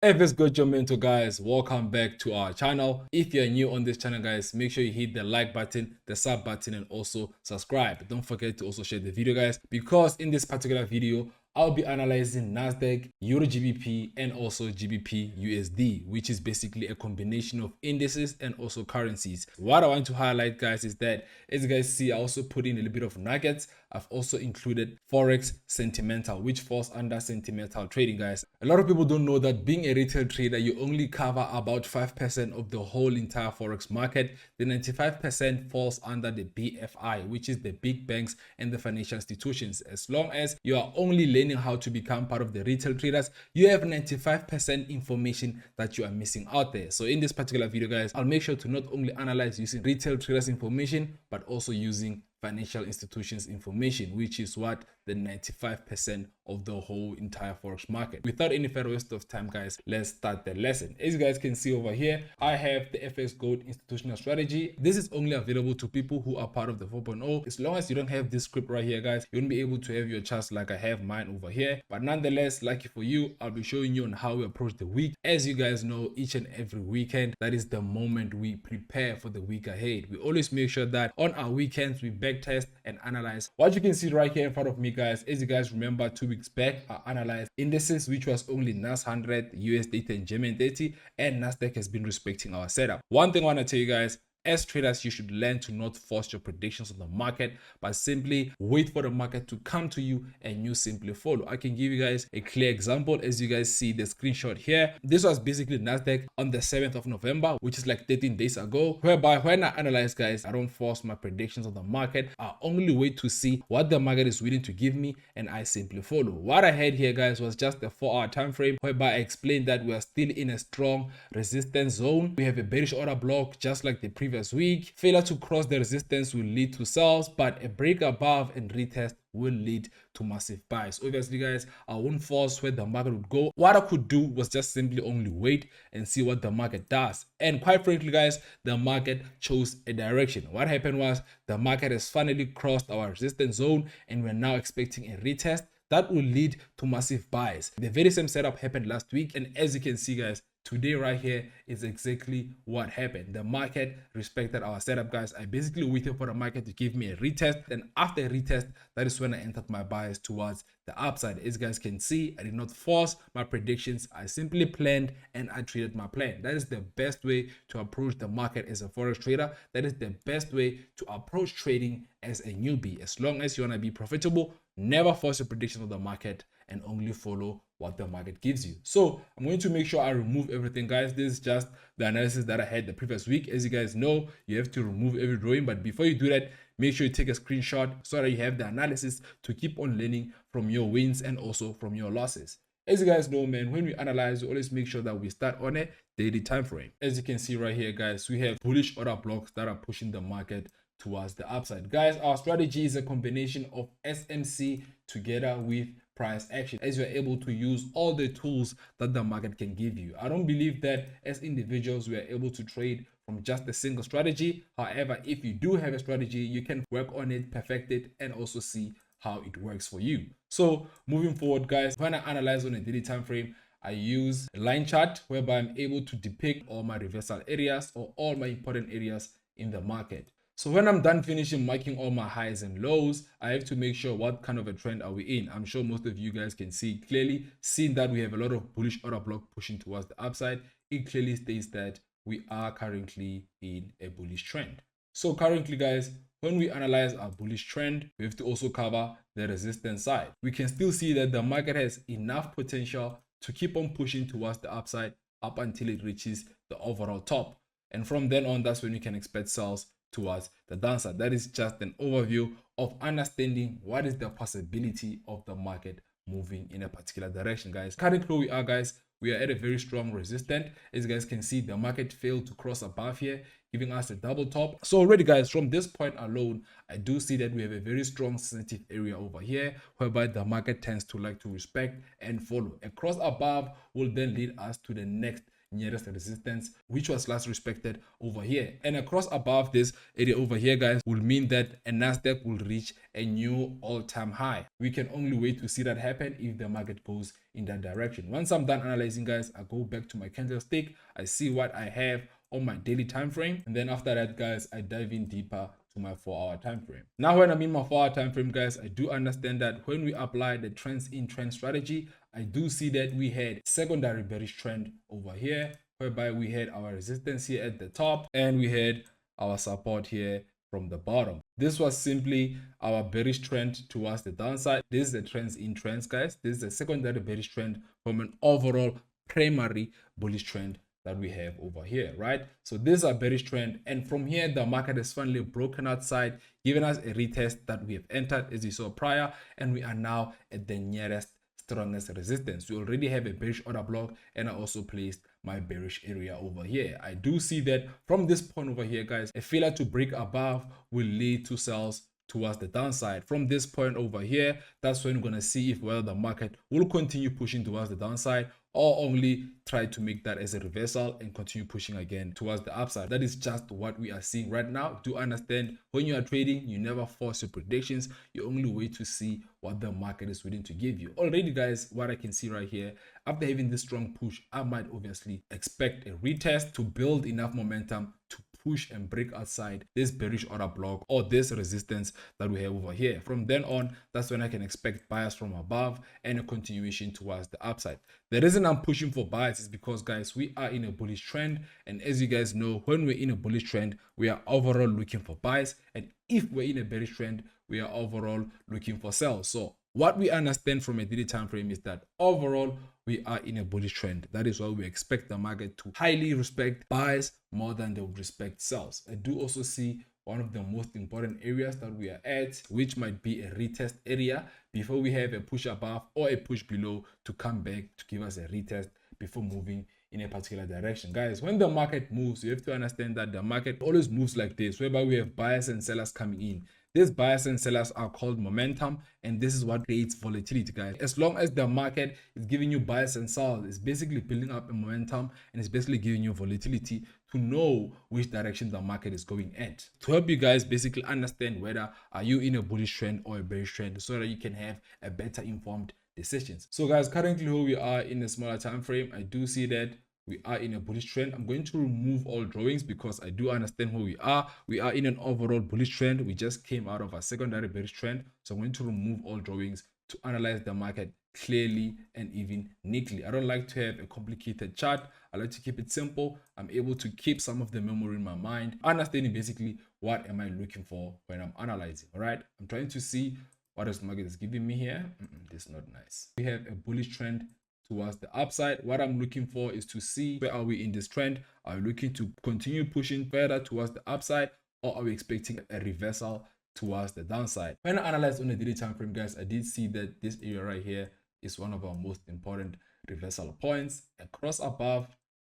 Hey, what's good, your mentor guys? Welcome back to our channel. If you're new on this channel, guys, make sure you hit the like button, the sub button, and also subscribe. Don't forget to also share the video, guys, because in this particular video, I'll be analyzing NASDAQ, EURGBP, and also GBP USD, which is basically a combination of indices and also currencies. What I want to highlight, guys, is that as you guys see, I also put in a little bit of nuggets. I've also included Forex sentimental, which falls under sentimental trading, guys. A lot of people don't know that being a retail trader, you only cover about 5% of the whole entire Forex market. The 95% falls under the BFI, which is the big banks and the financial institutions. As long as you are only learning how to become part of the retail traders, you have 95% information that you are missing out there. So in this particular video, guys, I'll make sure to not only analyze using retail traders information, but also using financial institutions information, which is what the 95% of the whole entire Forex market. Without any further waste of time, guys, let's start the lesson. As you guys can see over here, I have the FX Gold institutional strategy. This is only available to people who are part of the 4.0. As long as you don't have this script right here, guys, you won't be able to have your charts like I have mine over here. But nonetheless, lucky for you, I'll be showing you on how we approach the week. As you guys know, each and every weekend, that is the moment we prepare for the week ahead. We always make sure that on our weekends, we test and analyze. What you can see right here in front of me, guys, as you guys remember 2 weeks back, I analyzed indices, which was only NAS100, USD and GBP and NASDAQ has been respecting our setup. One thing I want to tell you guys, as traders, you should learn to not force your predictions on the market, but simply wait for the market to come to you and you simply follow. I can give you guys a clear example. As you guys see the screenshot here, this was basically NASDAQ on the 7th of November, which is like 13 days ago, whereby when I analyze, guys, I don't force my predictions on the market. I only wait to see what the market is willing to give me and I simply follow. What I had here, guys, was just a 4-hour time frame whereby I explained that we are still in a strong resistance zone. We have a bearish order block just like the previous week. Failure to cross the resistance will lead to sells, but a break above and retest will lead to massive buys. Obviously, guys, I won't force where the market would go. What I could do was just simply only wait and see what the market does. And quite frankly, guys, the market chose a direction. What happened was the market has finally crossed our resistance zone and we're now expecting a retest that will lead to massive buys. The very same setup happened last week, and as you can see, guys, today right here is exactly what happened. The market respected our setup, guys. I basically waited for the market to give me a retest, and after a retest, that is when I entered my bias towards the upside. As you guys can see, I did not force my predictions. I simply planned and I traded my plan. That is the best way to approach the market as a forex trader. That is the best way to approach trading as a newbie. As long as you want to be profitable, never force your prediction of the market and only follow what the market gives you. So I'm going to make sure I remove everything, guys. This is just the analysis that I had the previous week. As you guys know, you have to remove every drawing, but before you do that, make sure you take a screenshot so that you have the analysis to keep on learning from your wins and also from your losses. As you guys know, man, when we analyze, we always make sure that we start on a daily time frame. As you can see right here, guys, we have bullish order blocks that are pushing the market towards the upside. Guys, our strategy is a combination of SMC together with price action, as you're able to use all the tools that the market can give you. I don't believe that as individuals we are able to trade from just a single strategy. However, if you do have a strategy, you can work on it, perfect it, and also see how it works for you. So moving forward, guys, when I analyze on a daily time frame, I use a line chart whereby I'm able to depict all my reversal areas or all my important areas in the market. So when I'm done finishing marking all my highs and lows, I have to make sure what kind of a trend are we in. I'm sure most of you guys can see clearly, seeing that we have a lot of bullish order block pushing towards the upside. It clearly states that we are currently in a bullish trend. So currently, guys, when we analyze our bullish trend, we have to also cover the resistance side. We can still see that the market has enough potential to keep on pushing towards the upside up until it reaches the overall top. And from then on, that's when you can expect sells towards the downside. That is just an overview of understanding what is the possibility of the market moving in a particular direction, guys. Currently where we are, guys, we are at a very strong resistance. As you guys can see, the market failed to cross above here, giving us a double top. So already, guys, from this point alone, I do see that we have a very strong sensitive area over here, whereby the market tends to like to respect and follow. A cross above will then lead us to the next nearest resistance, which was last respected over here. And across above this area over here, guys, will mean that a NASDAQ will reach a new all-time high. We can only wait to see that happen if the market goes in that direction. Once I'm done analyzing, guys, I go back to my candlestick, I see what I have on my daily time frame, and then after that, guys, I dive in deeper to my 4-hour time frame. Now when I'm in my 4-hour time frame, guys, I do understand that when we apply the trends in trend strategy, I do see that we had secondary bearish trend over here, whereby we had our resistance here at the top and we had our support here from the bottom. This was simply our bearish trend towards the downside. This is the trends in trends, guys. This is the secondary bearish trend from an overall primary bullish trend that we have over here, right? So this is a bearish trend, and from here the market has finally broken outside, giving us a retest that we have entered as you saw prior, and we are now at the nearest strongest resistance. We already have a bearish order block, and I also placed my bearish area over here. I do see that from this point over here, guys, a failure to break above will lead to sales towards the downside. From this point over here, that's when we're going to see if whether the market will continue pushing towards the downside or only try to make that as a reversal and continue pushing again towards the upside. That is just what we are seeing right now. Do understand, when you are trading, you never force your predictions. You only wait to see what the market is willing to give you. Already, guys, what I can see right here, after having this strong push, I might obviously expect a retest to build enough momentum to push and break outside this bearish order block or this resistance that we have over here. From then on, that's when I can expect buyers from above and a continuation towards the upside. The reason I'm pushing for buyers is because, guys, we are in a bullish trend, and as you guys know, when we're in a bullish trend, we are overall looking for buys, and if we're in a bearish trend, we are overall looking for sells. So what we understand from a daily time frame is that overall we are in a bullish trend. That is why we expect the market to highly respect buys more than they would respect sells. I do also see one of the most important areas that we are at, which might be a retest area before we have a push above or a push below to come back to give us a retest before moving in a particular direction. Guys, when the market moves, you have to understand that the market always moves like this, whereby we have buyers and sellers coming in. These buyers and sellers are called momentum, and this is what creates volatility, guys. As long as the market is giving you buyers and sellers, it's basically building up a momentum, and it's basically giving you volatility to know which direction the market is going at. To help you guys basically understand whether are you in a bullish trend or a bearish trend, so that you can have a better informed decisions. So guys, currently where we are in a smaller time frame, I do see that we are in a bullish trend. I'm going to remove all drawings because I do understand where we are. We are in an overall bullish trend. We just came out of a secondary bearish trend. So I'm going to remove all drawings to analyze the market clearly and even neatly. I don't like to have a complicated chart. I like to keep it simple. I'm able to keep some of the memory in my mind, understanding basically what am I looking for when I'm analyzing. All right, I'm trying to see what this market is giving me here. This is not nice. We have a bullish trend towards the upside. What I'm looking for is to see where are we in this trend. Are we looking to continue pushing further towards the upside, or are we expecting a reversal towards the downside? When I analyze on the daily time frame, guys, I did see that this area right here is one of our most important reversal points. Across above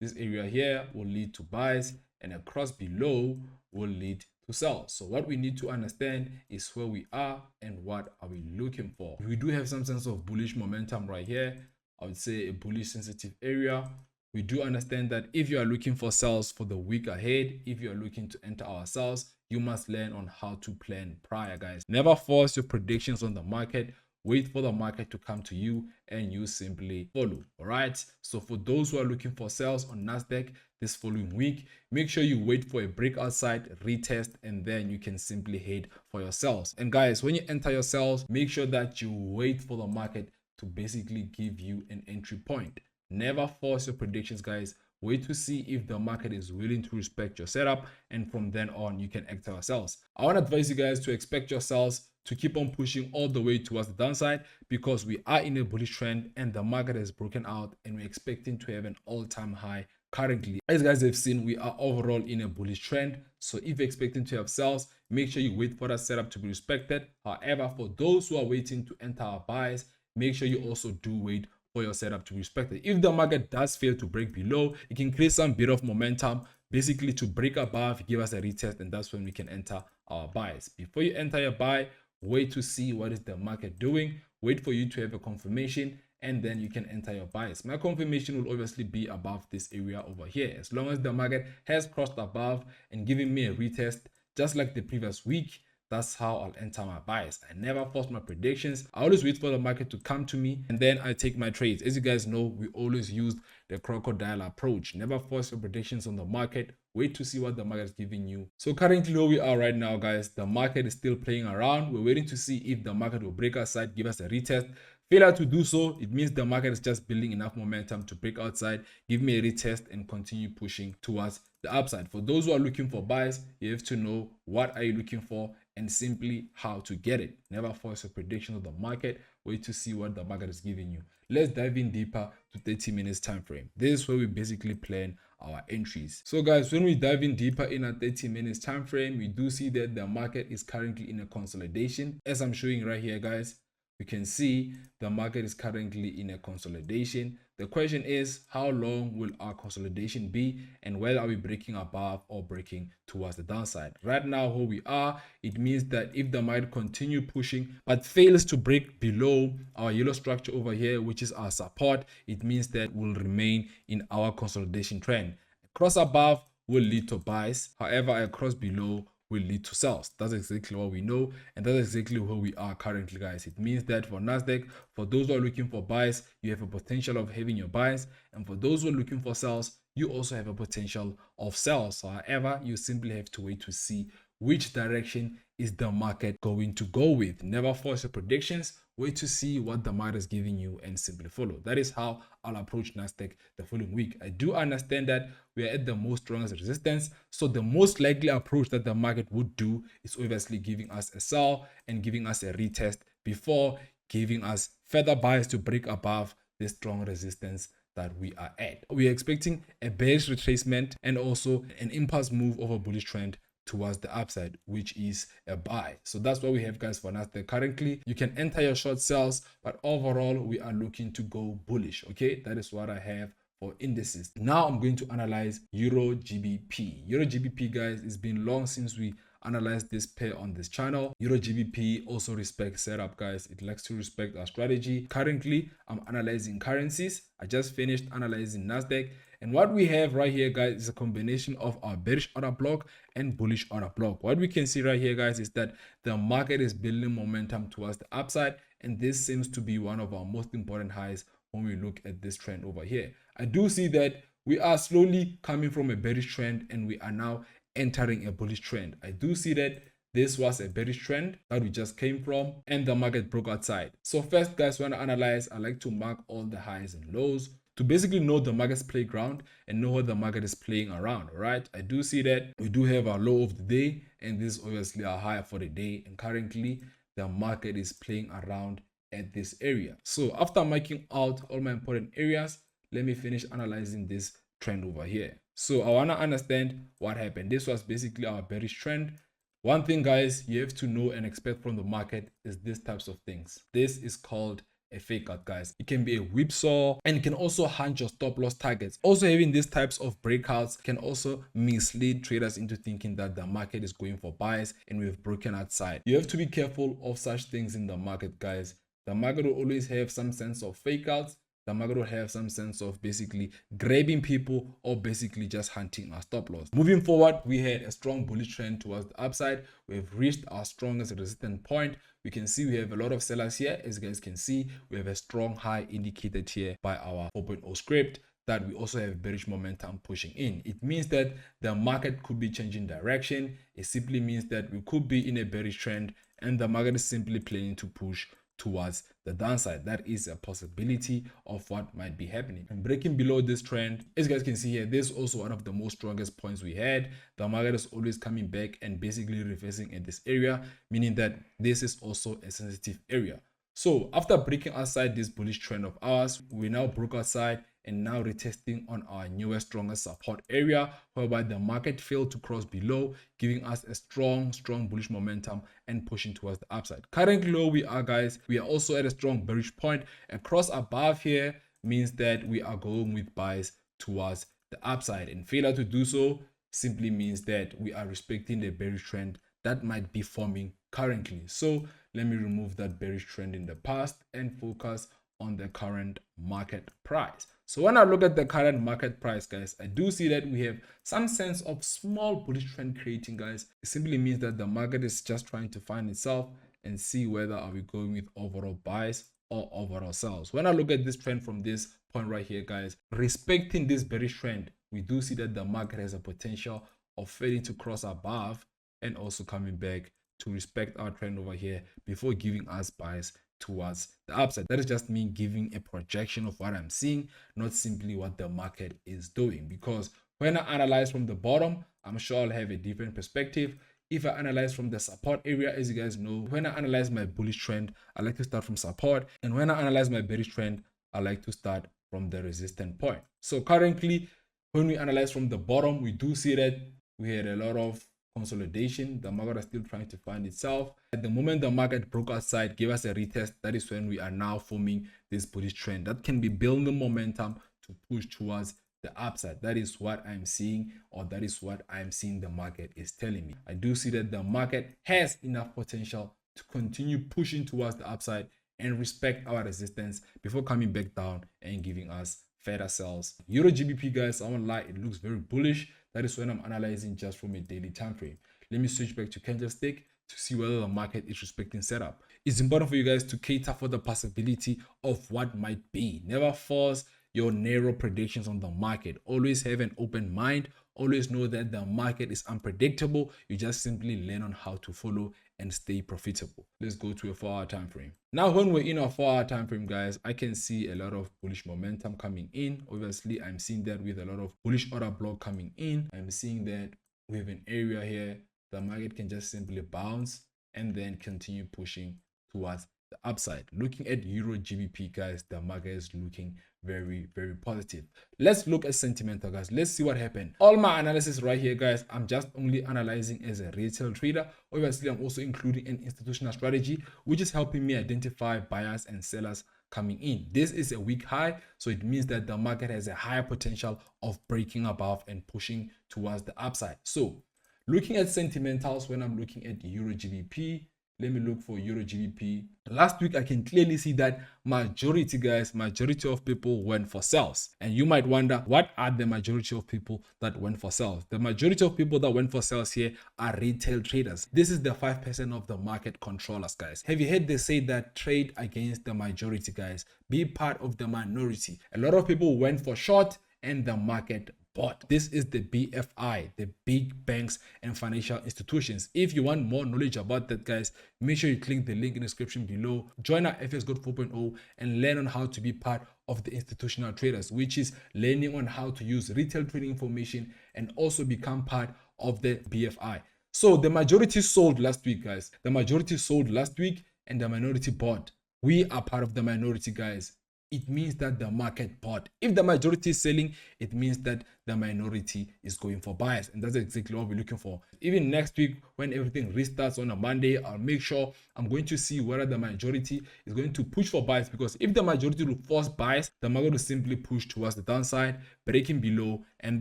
this area here will lead to buys, and across below will lead to sell. So what we need to understand is where we are and what are we looking for. We do have some sense of bullish momentum right here. I would say a bullish sensitive area. We do understand that if you are looking for sales for the week ahead, if you are looking to enter our sales, you must learn on how to plan prior, guys. Never force your predictions on the market. Wait for the market to come to you and you simply follow. All right. So for those who are looking for sales on NASDAQ this following week, make sure you wait for a breakout side retest, and then you can simply head for your sales. And guys, when you enter your sales, make sure that you wait for the market to basically give you an entry point. Never force your predictions, guys. Wait to see if the market is willing to respect your setup, and from then on you can enter your sales. I want to advise you guys to expect your sales to keep on pushing all the way towards the downside, because we are in a bullish trend and the market has broken out, and we're expecting to have an all-time high currently. As guys have seen, we are overall in a bullish trend. So if you're expecting to have sales, make sure you wait for that setup to be respected. However, for those who are waiting to enter our buys, make sure you also do wait for your setup to be respected. If the market does fail to break below, it can create some bit of momentum, basically to break above, give us a retest, and that's when we can enter our buys. Before you enter your buy, wait to see what is the market doing. Wait for you to have a confirmation, and then you can enter your buys. My confirmation will obviously be above this area over here. As long as the market has crossed above and giving me a retest just like the previous week, that's how I'll enter my buys. I never force my predictions. I always wait for the market to come to me and then I take my trades. As you guys know, we always use the crocodile approach. Never force your predictions on the market. Wait to see what the market is giving you. So currently where we are right now, guys, the market is still playing around. We're waiting to see if the market will break outside, give us a retest. Failure to do so, it means the market is just building enough momentum to break outside, give me a retest, and continue pushing towards the upside. For those who are looking for buys, you have to know what are you looking for and simply how to get it. Never force a prediction of the market. Wait to see what the market is giving you. Let's dive in deeper to 30 minutes time frame. This is where we basically plan our entries. So guys, when we dive in deeper in a 30 minutes time frame, we do see that the market is currently in a consolidation. As I'm showing right here, guys, you can see the market is currently in a consolidation. The question is, how long will our consolidation be, and whether are we breaking above or breaking towards the downside? Right now, where we are, it means that if the market continue pushing but fails to break below our yellow structure over here, which is our support, it means that we'll remain in our consolidation trend. Cross above will lead to buys. However, a cross below will lead to sales. That's exactly what we know, and that's exactly where we are currently, guys. It means that for NASDAQ, for those who are looking for buys, you have a potential of having your buys, and for those who are looking for sales, you also have a potential of sales. However, you simply have to wait to see which direction is the market going to go with. Never force your predictions. Wait to see what the market is giving you and simply follow. That is how I'll approach NASDAQ the following week. I do understand that we are at the most strongest resistance. So the most likely approach that the market would do is obviously giving us a sell and giving us a retest before giving us further buys to break above this strong resistance that we are at. We are expecting a bearish retracement and also an impulse move of a bullish trend towards the upside, which is a buy. So that's what we have, guys, for NASDAQ. Currently, you can enter your short sells, but overall, we are looking to go bullish. Okay, that is what I have for indices. Now I'm going to analyze EURGBP. EURGBP, guys, it's been long since we analyze this pair on this channel. EURGBP also respects setup, guys. It likes to respect our strategy. Currently, I'm analyzing currencies. I just finished analyzing NASDAQ. And what we have right here, guys, is a combination of our bearish order block and bullish order block. What we can see right here, guys, is that the market is building momentum towards the upside. And this seems to be one of our most important highs when we look at this trend over here. I do see that we are slowly coming from a bearish trend and we are now entering a bullish trend. I do see that this was a bearish trend that we just came from and the market broke outside. So first, guys, when I analyze, I like to mark all the highs and lows to basically know the market's playground and know what the market is playing around. All right, I do see that we do have our low of the day, and this is obviously our high for the day, and currently the market is playing around at this area. So after marking out all my important areas, let me finish analyzing this trend over here. So I want to understand what happened. This was basically our bearish trend. One thing, guys, you have to know and expect from the market is these types of things. This is called a fake out, guys. It can be a whipsaw and it can also hunt your stop loss targets. Also, having these types of breakouts can also mislead traders into thinking that the market is going for buys and we've broken outside. You have to be careful of such things in the market, guys. The market will always have some sense of fake outs. The market will have some sense of basically grabbing people or basically just hunting our stop loss. Moving forward, we had a strong bullish trend towards the upside. We've reached our strongest resistance point. We can see we have a lot of sellers here. As you guys can see, we have a strong high indicated here by our 4.0 script that we also have bearish momentum pushing in. It means that the market could be changing direction. It simply means that we could be in a bearish trend and the market is simply planning to push towards the downside. That is a possibility of what might be happening. And breaking below this trend, as you guys can see here, this is also one of the most strongest points we had. The market is always coming back and basically reversing in this area, meaning that this is also a sensitive area. So after breaking outside this bullish trend of ours, we now broke outside and now retesting on our newest strongest support area, whereby the market failed to cross below, giving us a strong bullish momentum and pushing towards the upside. Currently low we are, guys, we are also at a strong bearish point. A cross above here means that we are going with buys towards the upside, and failure to do so simply means that we are respecting the bearish trend that might be forming currently. So let me remove that bearish trend in the past and focus on the current market price. So when I look at the current market price, guys, I do see that we have some sense of small bullish trend creating, guys. It simply means that the market is just trying to find itself and see whether are we going with overall buys or overall sells. When I look at this trend from this point right here, guys, respecting this bearish trend, we do see that the market has a potential of failing to cross above and also coming back to respect our trend over here before giving us buys towards the upside. That is just me giving a projection of what I'm seeing, not simply what the market is doing. Because when I analyze from the bottom, I'm sure I'll have a different perspective. If I analyze from the support area, as you guys know, when I analyze my bullish trend, I like to start from support. And when I analyze my bearish trend, I like to start from the resistance point. So currently, when we analyze from the bottom, we do see that we had a lot of consolidation. The market is still trying to find itself. At the moment the market broke outside, gave us a retest, that is when we are now forming this bullish trend that can be building momentum to push towards the upside. That is what I'm seeing, or that is what I'm seeing the market is telling me. I do see that the market has enough potential to continue pushing towards the upside and respect our resistance before coming back down and giving us further sells. EURGBP, guys, I won't lie, it looks very bullish. That is when I'm analyzing just from a daily time frame. Let me switch back to candlestick to see whether the market is respecting setup. It's important for you guys to cater for the possibility of what might be. Never force your narrow predictions on the market. Always have an open mind. Always know that the market is unpredictable. You just simply learn on how to follow and stay profitable. Let's go to a 4-hour time frame. Now, when we're in a 4-hour time frame, guys, I can see a lot of bullish momentum coming in. Obviously, I'm seeing that with a lot of bullish order block coming in. I'm seeing that we have an area here. The market can just simply bounce and then continue pushing towards the upside. Looking at EURGBP, guys, the market is looking very, very positive. Let's look at sentimental, guys. Let's see what happened. All my analysis right here, guys, I'm just only analyzing as a retail trader. Obviously, I'm also including an institutional strategy, which is helping me identify buyers and sellers coming in. This is a weak high, so it means that the market has a higher potential of breaking above and pushing towards the upside. So looking at sentimentals, when I'm looking at EURGBP, let me look for EURGBP. Last week, I can clearly see that majority of people went for sells. And you might wonder, what are the majority of people that went for sells? The majority of people that went for sells here are retail traders. This is the 5% of the market controllers, guys. Have you heard they say that trade against the majority, guys? Be part of the minority. A lot of people went for short and the market bought. This is the BFI, the big banks and financial institutions. If you want more knowledge about that, guys, make sure you click the link in the description below. Join our FX Gold 4.0 and learn on how to be part of the institutional traders, which is learning on how to use retail trading information and also become part of the BFI. So the majority sold last week, guys. The majority sold last week and the minority bought. We are part of the minority, guys. It means that the market bought. If the majority is selling, it means that the minority is going for buys. And that's exactly what we're looking for. Even next week, when everything restarts on a Monday, I'll make sure I'm going to see whether the majority is going to push for buys. Because if the majority will force buys, the market will simply push towards the downside, breaking below. And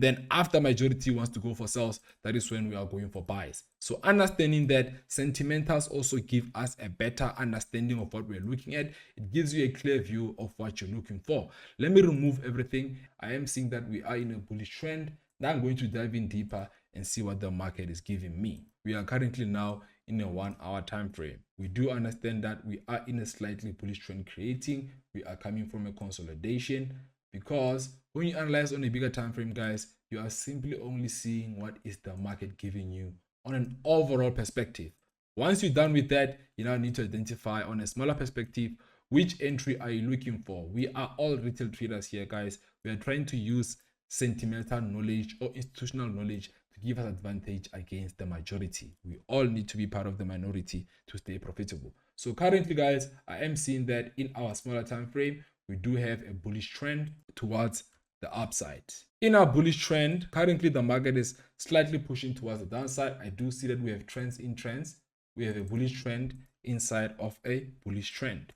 then after majority wants to go for sells, that is when we are going for buys. So understanding that, sentimentals also give us a better understanding of what we're looking at. It gives you a clear view of what you're looking for. Let me remove everything. I am seeing that we are in a bullish trend. Now I'm going to dive in deeper and see what the market is giving me. We are currently now in a 1-hour time frame. We do understand that we are in a slightly bullish trend creating. We are coming from a consolidation, because when you analyze on a bigger time frame, guys, you are simply only seeing what is the market giving you on an overall perspective. Once you're done with that, you now need to identify on a smaller perspective, which entry are you looking for? We are all retail traders here, guys. We are trying to use sentimental knowledge or institutional knowledge to give us advantage against the majority. We all need to be part of the minority to stay profitable. So currently, guys, I am seeing that in our smaller time frame, we do have a bullish trend towards the upside. In our bullish trend, currently the market is slightly pushing towards the downside. I do see that we have trends in trends. We have a bullish trend inside of a bullish trend.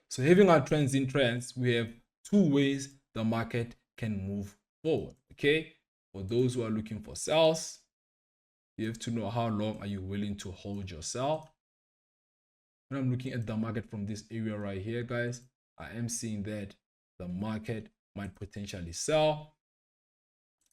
So having our trends in trends, we have two ways the market can move forward. Okay, for those who are looking for sells, you have to know how long are you willing to hold your sell. when I'm looking at the market from this area right here, guys, I am seeing that the market might potentially sell.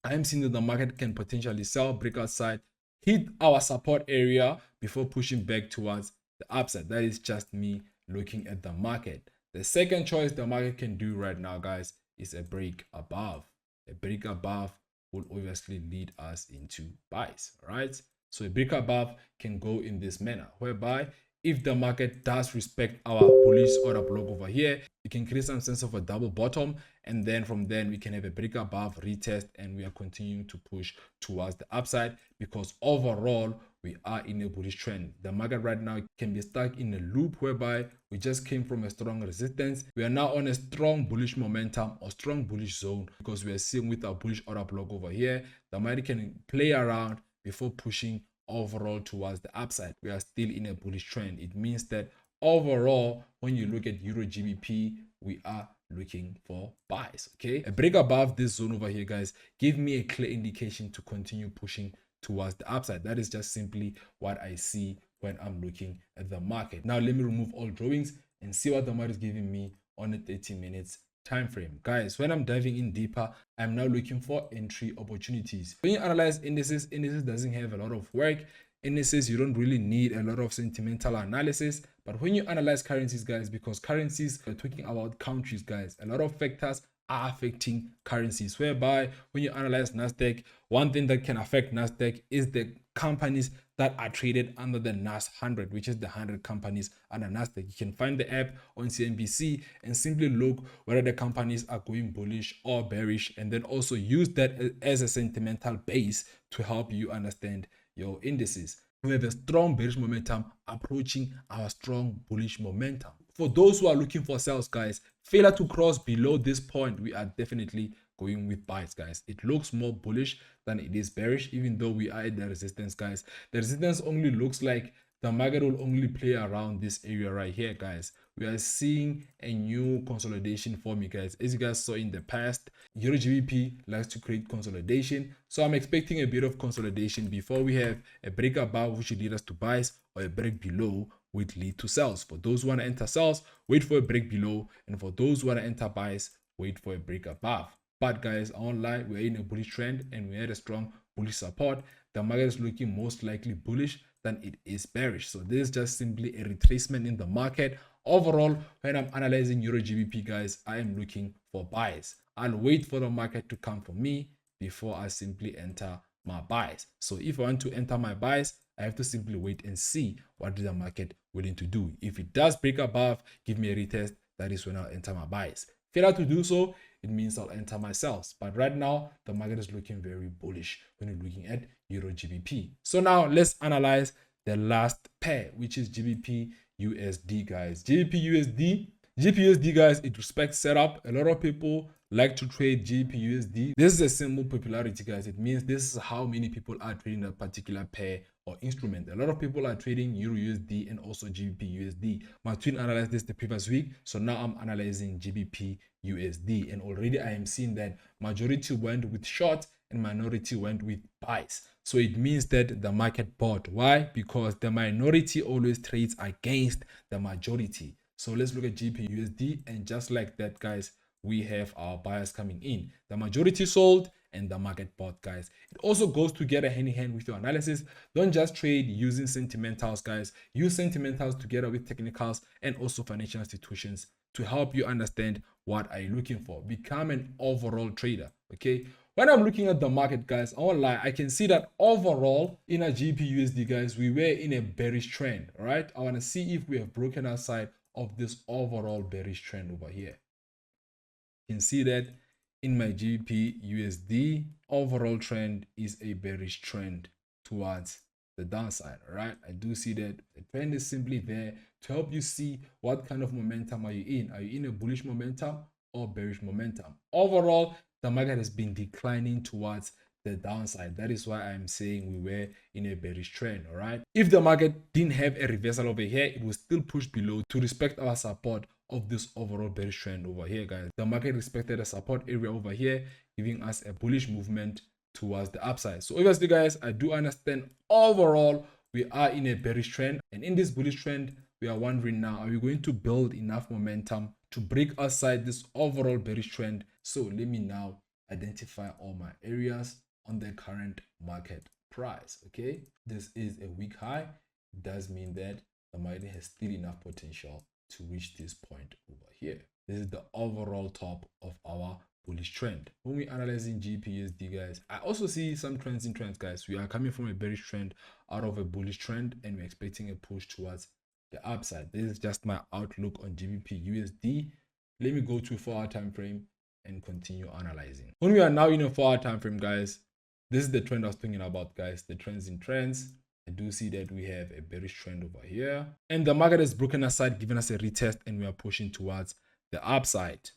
I am seeing that the market can potentially sell, break outside, hit our support area before pushing back towards the upside. That is just me looking at the market. The second choice the market can do right now, guys, is a break above. A break above will obviously lead us into buys, right? So a break above can go in this manner, whereby if the market does respect our bullish order block over here, it can create some sense of a double bottom, and then from then we can have a break above, retest, and we are continuing to push towards the upside, because overall we are in a bullish trend. The market right now can be stuck in a loop whereby we just came from a strong resistance. We are now on a strong bullish momentum or strong bullish zone, because we are seeing with our bullish order block over here, the market can play around before pushing overall towards the upside. We are still in a bullish trend. It means that overall, when you look at EURGBP, we are looking for buys. Okay, a break above this zone over here, guys, give me a clear indication to continue pushing towards the upside. That is just simply what I see when I'm looking at the market. Now let me remove all drawings and see what the market is giving me on a 30 minutes time frame. Guys, when I'm diving in deeper, I'm now looking for entry opportunities. When you analyze indices doesn't have a lot of work. Indices, you don't really need a lot of sentimental analysis. But when you analyze currencies, guys, because currencies are talking about countries, guys, a lot of factors are affecting currencies, whereby when you analyze NASDAQ, one thing that can affect NASDAQ is the companies that are traded under the NAS100, which is the 100 companies under NASDAQ. You can find the app on CNBC and simply look whether the companies are going bullish or bearish, and then also use that as a sentimental base to help you understand your indices. We have a strong bearish momentum approaching our strong bullish momentum. For those who are looking for sales, guys, failure to cross below this point, we are definitely going with buys, guys. It looks more bullish than it is bearish, even though we are at the resistance, guys. The resistance only looks like the market will only play around this area right here, guys. We are seeing a new consolidation forming, guys. As you guys saw in the past, EURGBP likes to create consolidation. So I'm expecting a bit of consolidation before we have a break above, which will lead us to buys, or a break below, which lead to sells. For those who want to enter sells, wait for a break below. And for those who want to enter buys, wait for a break above. But guys, I won't lie, we're in a bullish trend and we had a strong bullish support. The market is looking most likely bullish than it is bearish. So this is just simply a retracement in the market. Overall, when I'm analyzing EURGBP, guys, I am looking for buys. I'll wait for the market to come for me before I simply enter my buys. So if I want to enter my buys, I have to simply wait and see what is the market willing to do. If it does break above, give me a retest, that is when I'll enter my buys. Failure to do so, it means I'll enter my sells. But right now, the market is looking very bullish when you're looking at EURGBP. So now let's analyze the last pair, which is GBP USD, guys. GBP USD, guys, it respects setup. A lot of people like to trade GBP USD. This is a symbol popularity, guys. It means this is how many people are trading a particular pair or instrument. A lot of people are trading Euro USD and also GBP USD. My twin analyzed this the previous week, so now I'm analyzing GBP USD, and already I am seeing that majority went with short and minority went with buys. So it means that the market bought. Why? Because the minority always trades against the majority. So let's look at GBP USD, and just like that, guys, we have our buyers coming in. The majority sold and the market bought, guys. It also goes together hand in hand with your analysis. Don't just trade using sentimentals, guys. Use sentimentals together with technicals and also financial institutions to help you understand what are you looking for. Become an overall trader, okay? When I'm looking at the market, guys, I won't lie, I can see that overall in a GBP USD, guys, we were in a bearish trend, all right? I want to see if we have broken outside of this overall bearish trend over here. You can see that in my GBP USD, overall trend is a bearish trend towards the downside. All right, I do see that the trend is simply there to help you see what kind of momentum are you in. Are you in a bullish momentum or bearish momentum? Overall, the market has been declining towards the downside. That is why I'm saying we were in a bearish trend. All right, if the market didn't have a reversal over here, it will still push below to respect our support of this overall bearish trend over here, guys. The market respected a support area over here, giving us a bullish movement towards the upside. So obviously, guys, I do understand overall we are in a bearish trend, and in this bullish trend, we are wondering now, are we going to build enough momentum to break outside this overall bearish trend? So let me now identify all my areas on the current market price. Okay, this is a weak high. It does mean that the market has still enough potential to reach this point over here. This is the overall top of our bullish trend. When we analyzing GBPUSD, guys, I also see some trends in trends, guys. We are coming from a bearish trend out of a bullish trend, and we're expecting a push towards the upside. This is just my outlook on GBPUSD. Let me go to 4-hour time frame and continue analyzing. When we are now in a 4-hour time frame, guys, this is the trend I was thinking about, guys. The trends in trends. I do see that we have a bearish trend over here, and the market has broken aside, giving us a retest, and we are pushing towards the upside.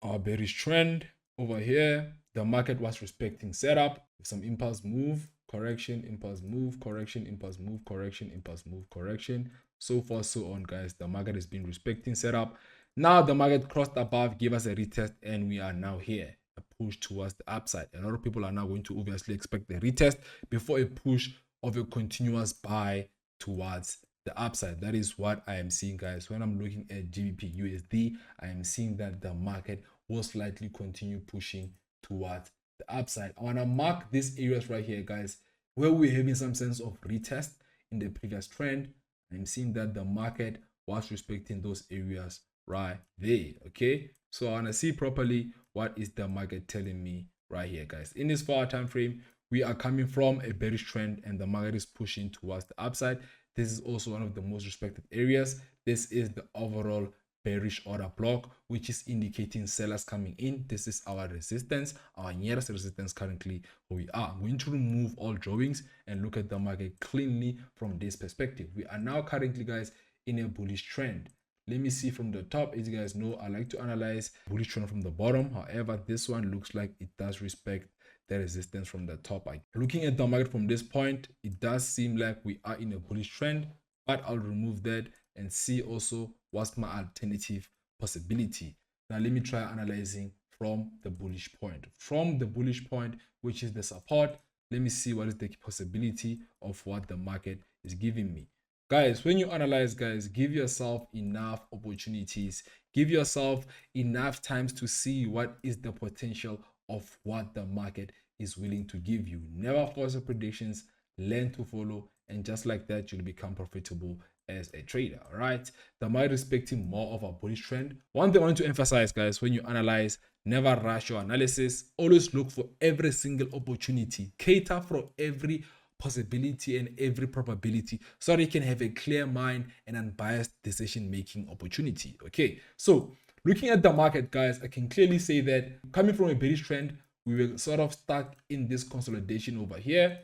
Our bearish trend over here, the market was respecting setup with some impulse move, correction, impulse move, correction, impulse move, correction, impulse move, correction, so far so on, guys. The market has been respecting setup. Now the market crossed above, gave us a retest, and we are now here, a push towards the upside. A lot of people are now going to obviously expect the retest before a push of a continuous buy towards the upside. That is what I am seeing, guys. When I'm looking at GBP USD, I am seeing that the market will slightly continue pushing towards the upside. I want to mark these areas right here, guys, where we're having some sense of retest in the previous trend. I'm seeing that the market was respecting those areas right there. Okay, so I want to see properly what is the market telling me right here, guys. In this 4-hour time frame, we are coming from a bearish trend, and the market is pushing towards the upside. This is also one of the most respected areas. This is the overall bearish order block, which is indicating sellers coming in. This is our resistance, our nearest resistance currently where we are. I'm going to remove all drawings and look at the market cleanly from this perspective. We are now currently, guys, in a bullish trend. Let me see from the top. As you guys know, I like to analyze bullish trend from the bottom. However, this one looks like it does respect the resistance from the top. Looking at the market from this point, it does seem like we are in a bullish trend, but I'll remove that and see also what's my alternative possibility. Now let me try analyzing from the bullish point. From the bullish point, which is the support, let me see what is the possibility of what the market is giving me. Guys, when you analyze, guys, give yourself enough opportunities, give yourself enough times to see what is the potential of what the market is willing to give you. Never force your predictions, learn to follow, and just like that, you'll become profitable as a trader. All right, the market is expecting more of a bullish trend. One thing I want to emphasize, guys, when you analyze, never rush your analysis. Always look for every single opportunity, cater for every possibility and every probability so that you can have a clear mind and unbiased decision making opportunity. Okay, so looking at the market, guys, I can clearly say that coming from a bearish trend, we were sort of stuck in this consolidation over here.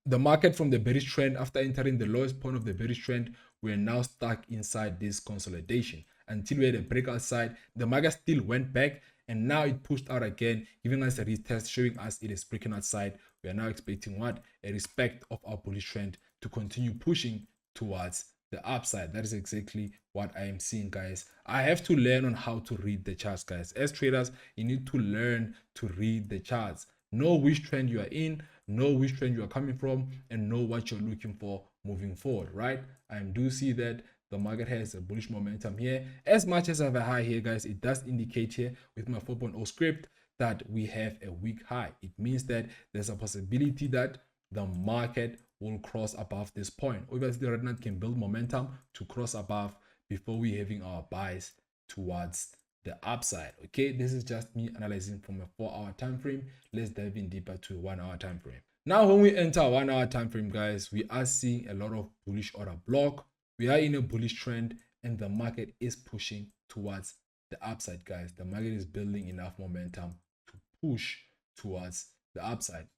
The market from the bearish trend, after entering the lowest point of the bearish trend, we're now stuck inside this consolidation until we had a breakout side. The market still went back, and now it pushed out again, giving us a retest, showing us it is breaking outside. We are now expecting what? A respect of our bullish trend to continue pushing towards the upside. That is exactly what I am seeing, guys. I have to learn on how to read the charts, guys. As traders, you need to learn to read the charts. Know which trend you are in, know which trend you are coming from, and know what you're looking for moving forward, right? I do see that the market has a bullish momentum here. As much as I have a high here, guys, it does indicate here with my 4.0 script that we have a weak high. It means that there's a possibility that the market will cross above this point. Obviously, right now it can build momentum to cross above before we having our buys towards the upside. Okay, this is just me analyzing from a 4-hour time frame. Let's dive in deeper to a 1-hour time frame. Now, when we enter a 1-hour time frame, guys, we are seeing a lot of bullish order block. We are in a bullish trend, and the market is pushing towards the upside, guys. The market is building enough momentum to push towards the upside.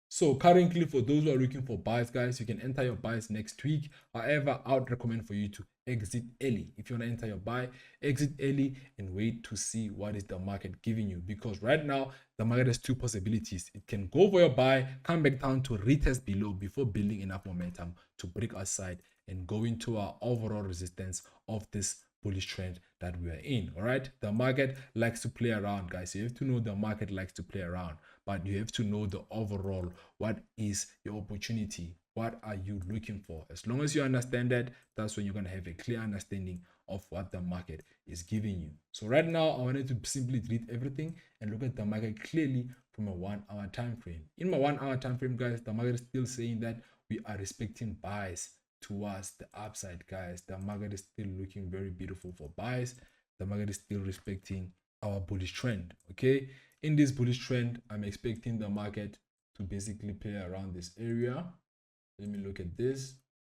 So currently, for those who are looking for buys, guys, you can enter your buys next week. However, I would recommend for you to exit early. If you want to enter your buy, exit early and wait to see what is the market giving you. Because right now, the market has two possibilities. It can go for your buy, come back down to retest below before building enough momentum to break outside and go into our overall resistance of this bullish trend that we are in. All right, the market likes to play around, guys. You have to know the market likes to play around, but you have to know the overall what is your opportunity. what are you looking for? As long as you understand that, that's when you're going to have a clear understanding of what the market is giving you. So right now, I wanted to simply delete everything and look at the market clearly from a 1 hour time frame. In my 1 hour time frame, guys, the market is still saying that we are respecting buys towards the upside, guys. The market is still looking very beautiful for buys. The market is still respecting our bullish trend. Okay, in this bullish trend, I'm expecting the market to basically play around this area. Let me look at this.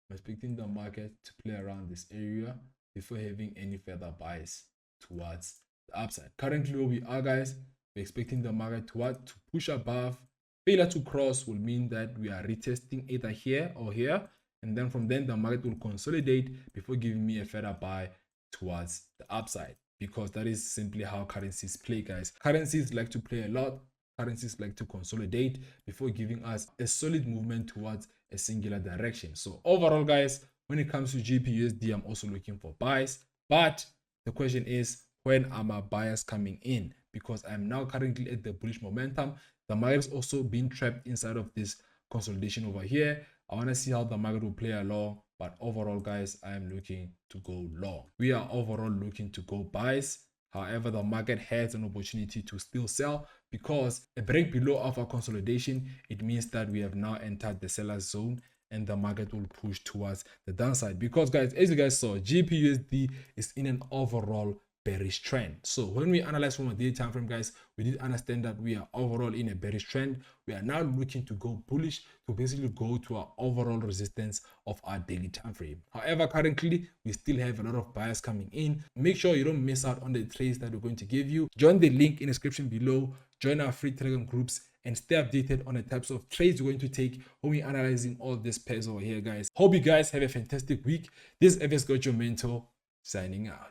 I'm expecting the market to play around this area before having any further buys towards the upside. Currently where we are, guys, we're expecting the market to push above. Failure to cross will mean that we are retesting either here or here, and then from then the market will consolidate before giving me a further buy towards the upside, because that is simply how currencies play, guys. Currencies like to play a lot. Currencies like to consolidate before giving us a solid movement towards a singular direction. So overall, guys, when it comes to GBPUSD, I'm also looking for buys. But the question is, when are my buyers coming in? Because I'm now currently at the bullish momentum. The market is also being trapped inside of this consolidation over here. I want to see how the market will play along. But overall, guys, I am looking to go long. We are overall looking to go buys. However, the market has an opportunity to still sell, because a break below our consolidation, it means that we have now entered the seller's zone and the market will push towards the downside. Because, guys, as you guys saw, GBPUSD is in an overall bearish trend. So when we analyze from a daily time frame, guys, we did understand that we are overall in a bearish trend. We are now looking to go bullish to basically go to our overall resistance of our daily time frame. However, currently we still have a lot of buyers coming in. Make sure you don't miss out on the trades that we're going to give you. Join the link in the description below. Join our free Telegram groups and stay updated on the types of trades we're going to take when we're analyzing all these pairs over here, guys. Hope you guys have a fantastic week. This is FS Got Your Mentor, signing out.